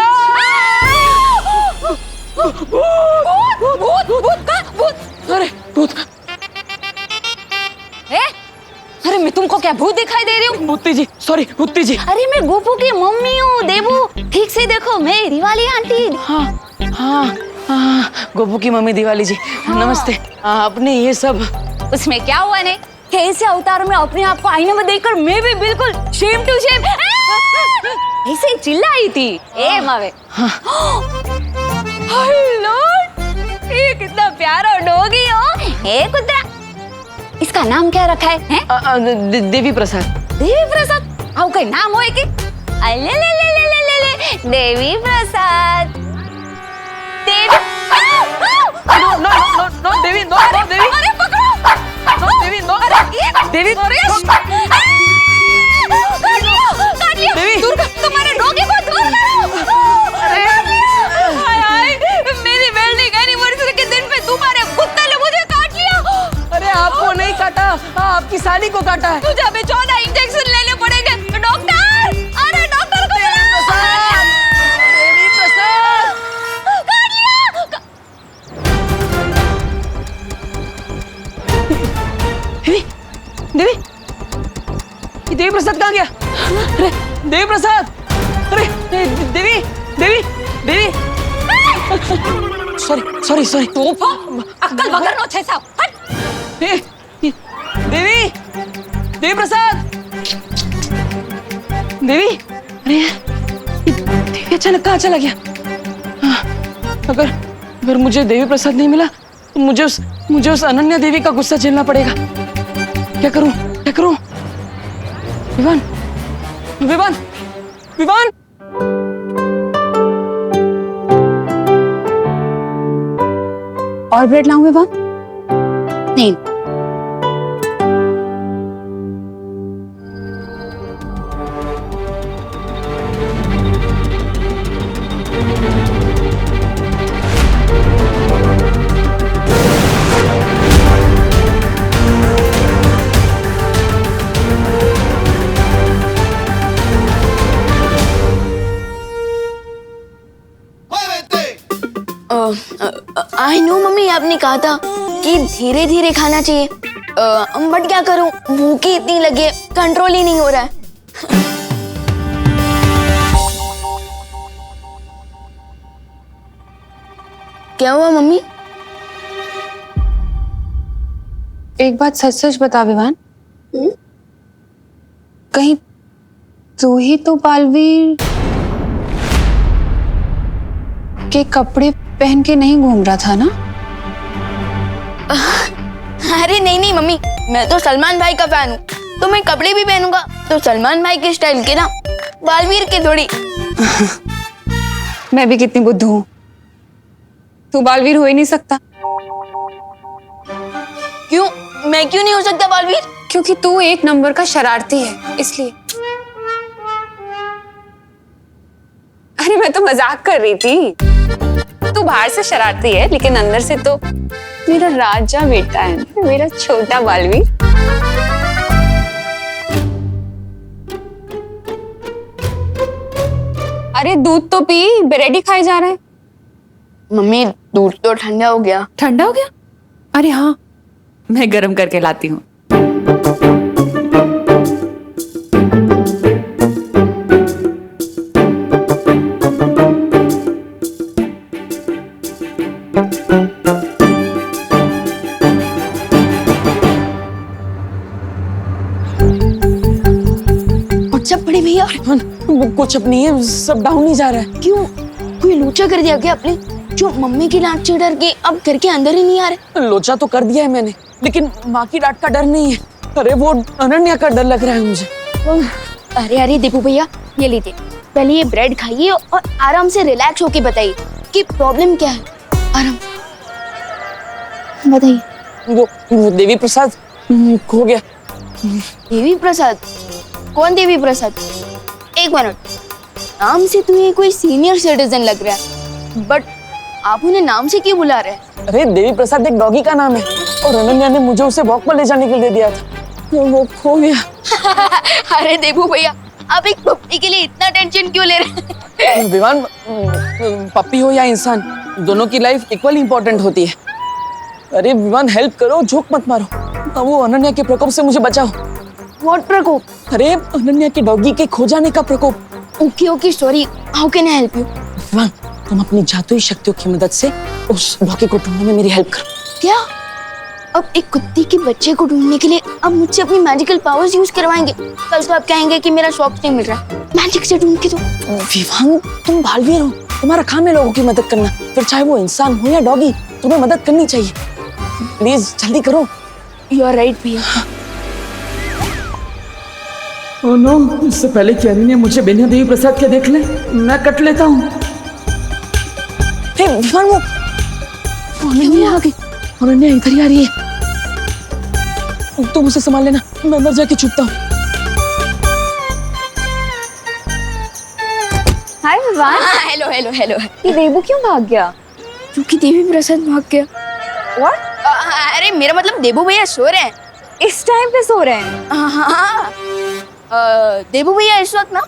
अरे भूत। अरे मैं तुमको क्या भूत दिखाई दे रही हूँ? भूती जी, सॉरी भूती जी। अरे मैं गोपू की मम्मी हूँ देवू, ठीक से देखो, मैं रिवाली आंटी। हाँ हाँ हाँ, गोपू की मम्मी दिवाली जी। हाँ। नमस्ते। आपने ये सब, उसमें क्या हुआ ने? कैसे अवतार में अपने आप को आईने में देखकर मैं भी बिल्कुल शेम टू शेम ऐसे चिल्लाई थी। ए मावे। हेलो, ये कितना प्यारा डॉगी हो। ए कुत्ता, इसका नाम क्या रखा है? देवी प्रसाद। देवी प्रसाद? आओ कोई नाम होए कि? अले ले ले ले ले ले ले देवी प्रसाद। देवी। नो नो नो नो देवी, नो नो देवी। अरे पकड़ो। नो देवी, नो देवी। काट लियो। देवी। दूर कर, तुम्हारे डॉगी को दूर करो। अरे हाय हाय, मेरी वेडिंग एनिवर्सरी के दिन पे तुम्हारे कुत्ते ने मुझे काट लिया। अरे आपको नहीं काटा, आपकी साली को काटा है। तुझे अभी 14 इंजेक्शन लेने पड़ेंगे। डॉक्टर, अरे डॉक्टर को बुलाओ। देवी प्रसाद। काट लिया। देवी, देवी, ये देवी प्रसाद कहाँ गया? अरे देवी प्रसाद, अरे Devi, Devi, Devi. Sorry sorry sorry. तू अक्कल वगर नो छे साहब। हट। देवी, देवी प्रसाद, देवी। अरे देवी अचानक कहाँ चला गया? अगर मुझे देवी प्रसाद नहीं मिला तो मुझे उस अनन्या देवी का गुस्सा झेलना पड़ेगा। क्या करूं, क्या करूं? विवान, विवान, विवान। और ब्रेड लाऊं विवान? नहीं। आई नो मम्मी, आपने कहा था कि धीरे धीरे खाना चाहिए, बट क्या करूं, भूख ही इतनी लगी है, कंट्रोल ही नहीं हो रहा है। क्या हुआ मम्मी? एक बात सच सच बता विवान, कहीं तू ही तो बालवीर के कपड़े पहन के नहीं घूम रहा था ना? अरे नहीं नहीं मम्मी, मैं तो सलमान भाई का फैन हूँ, तो मैं कपड़े भी पहनूंगा तो सलमान भाई के स्टाइल के ना, बालवीर के थोड़ी। मैं भी कितनी बुद्धू हूँ, तू बालवीर हो ही नहीं सकता। क्यों? मैं क्यों नहीं हो सकता बालवीर? क्योंकि तू एक नंबर का शरारती है, इसलिए। अरे मैं तो मजाक कर रही थी, तू बाहर से शरारती है लेकिन अंदर से तो मेरा राजा बेटा है, मेरा छोटा बालवीर। अरे दूध तो पी, ब्रेड ही खाए जा रहा है। मम्मी दूध तो ठंडा हो गया। ठंडा हो गया? अरे हाँ, मैं गर्म करके लाती हूँ। सब बड़े भैया, कुछ अब नहीं है, सब डाउन ही जा रहा है। क्यों? कोई लोचा कर दिया क्या आपने, जो मम्मी की डांट से डर के अब घर के अंदर ही नहीं आ रहे? लोचा तो कर दिया है मैंने, लेकिन माँ की डांट का डर नहीं है। अरे वो अनन्या का डर लग रहा है मुझे। अरे अरे दीपू भैया, ये लीजिए, पहले ये ब्रेड खाइए और आराम से रिलैक्स होके बताइए कि प्रॉब्लम क्या है। आराम बताइए। वो देवी प्रसाद खो गया। देवी प्रसाद? कौन देवी प्रसाद? एक मिनट, नाम से तुम्हें कोई सीनियर सिटीजन लग रहा है, बट आप उन्हें नाम से क्यों बुला रहे हैं? अरे देवी प्रसाद एक डॉगी का नाम है और अनन्या ने मुझे उसे वॉक पर ले जाने के लिए दिया था, वो खो गया। अरे देबू भैया, आप एक पप्पी के लिए इतना टेंशन क्यों ले रहे हैं? विवान, पप्पी हो या इंसान, दोनों की लाइफ इक्वली इम्पोर्टेंट होती है। अरे विवान, हेल्प करो, झोंक मत मारो, वो अनन्या के प्रकोप से मुझे बचाओ। व्हाट प्रकोप? अरे अनन्या के डॉगी के खो जाने का प्रकोप। Okay okay, sorry, how can I help you? Vivaan, तुम अपनी जादुई शक्तियों की मदद से उस डॉगी को ढूंढने में मेरी हेल्प करो। क्या? अब एक कुत्ते के बच्चे को ढूंढने के लिए अब मुझसे अपनी मैजिकल पावर्स यूज करवाएंगे? कल तो आप कहेंगे कि मेरा शॉप नहीं मिल रहा, मैजिक से ढूंढ के दो। विवान, तुम बालवीर हो, तुम्हारा काम है लोगों की मदद करना, फिर चाहे वो इंसान हो या डॉगी, तुम्हें मदद करनी चाहिए। प्लीज जल्दी करो। यू आर राइट भैया। ओह नो, इससे पहले कि अनन्या मुझे बिना देवी प्रसाद के देख ले, मैं कट लेता हूँ। विवान, वो अनन्या आ गई, अनन्या इधर ही आ रही है। तुम उसे संभाल लेना, मैं अंदर जाके छुपता हूँ। Hi Vivaan. Hello hello hello. ये देबू क्यों भाग गया? क्योंकि देवी प्रसाद भाग गया। What? अरे मेरा मतलब देबू भैया सो रहे हैं। इस टाइम पे सो रहे हैं? हाँ, देबू भैया इस वक्त ना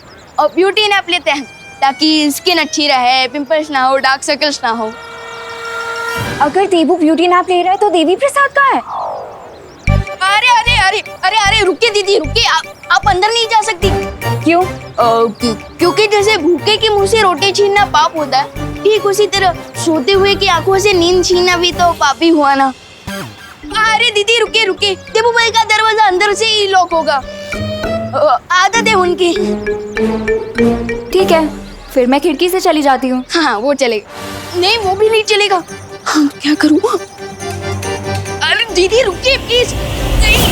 ब्यूटी नैप लेते हैं ताकि स्किन अच्छी रहे, पिंपल्स ना हो, डार्क सर्कल्स ना हो। अगर देबू ब्यूटी नैप ले रहा है तो देवी प्रसाद कहाँ है? अरे अरे अरे अरे अरे रुकिए दीदी, रुकिए, आप अंदर नहीं जा सकती। क्यों? क्योंकि जैसे भूखे के मुंह से रोटी छीनना पाप होता है, ठीक उसी तरह सोते हुए की आंखों से नींद छीनना भी तो पाप ही हुआ ना। अरे दीदी रुकिए रुकिए, देबू भाई का दरवाजा अंदर से ही लॉक होगा, आदत है उनकी। ठीक है, फिर मैं खिड़की से चली जाती हूँ। हाँ वो चलेगा। नहीं वो भी नहीं चलेगा। हाँ क्या करूँ? अरे दीदी रुकिए प्लीज। नहीं।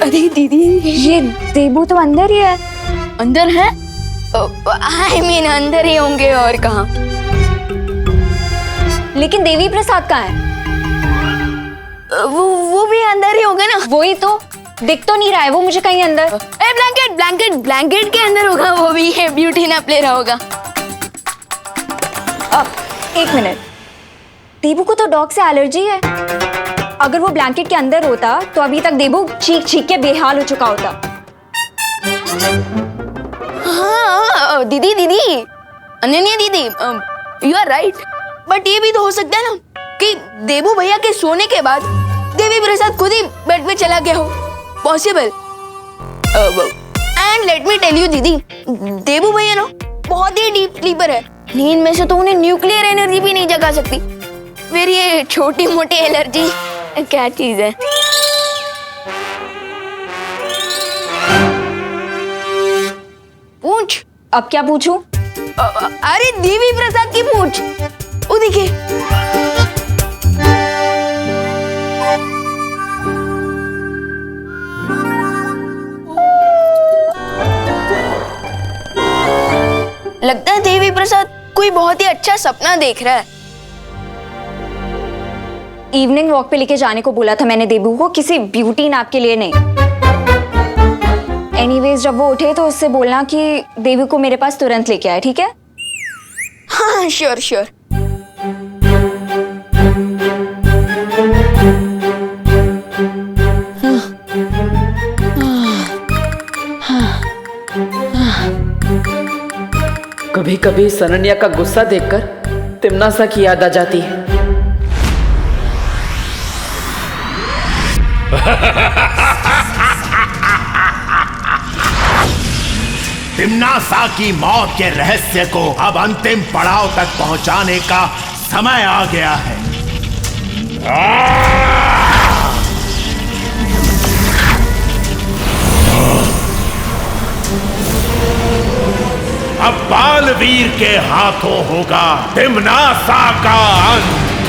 अरे दीदी, ये देबू तो अंदर ही है। अंदर है? आई मीन अंदर ही होंगे और कहाँ। लेकिन देवी प्रसाद कहाँ है? वो भी अंदर ही होगा ना। वही तो, दिख तो नहीं रहा है वो मुझे कहीं अंदर। ब्लैंकेट ब्लैंकेट ब्लैंकेट के अंदर होगा, वो भी है, ब्यूटी नैप ले रहा होगा। एक मिनट, देबू को तो डॉग से एलर्जी है। अगर वो ब्लैंकेट के अंदर होता तो अभी तक देबू चीख चीख के बेहाल हो चुका होता। हाँ दीदी दीदी, अनन्या दीदी, यू आर राइट, बट ये भी तो हो सकता है ना कि देबू भैया के सोने के बाद देवी प्रसाद खुद ही बेड पे चला गया हो। Possible. And let me tell you दीदी, देबू भैया ना बहुत ही डीप स्लीपर है, नींद में से तो उन्हें न्यूक्लियर एनर्जी भी नहीं जगा सकती। फिर ये छोटी मोटी एलर्जी क्या चीज है? पूछ। अब क्या पूछूं? अरे देवी प्रसाद की पूछ, वो देखिए। लगता है देवी प्रसाद कोई बहुत ही अच्छा सपना देख रहा है। इवनिंग वॉक पे लेके जाने को बोला था मैंने देबू को, किसी ब्यूटी नैप के लिए नहीं। एनीवेज जब वो उठे तो उससे बोलना कि देवी को मेरे पास तुरंत लेके आए, ठीक है? हाँ श्योर श्योर। कभी कभी अनन्या का गुस्सा देखकर तिमना सा की याद आ जाती है। तिमना सा की मौत के रहस्य को अब अंतिम पड़ाव तक पहुंचाने का समय आ गया है। अब बालवीर के हाथों होगा तिमना सा का अंत।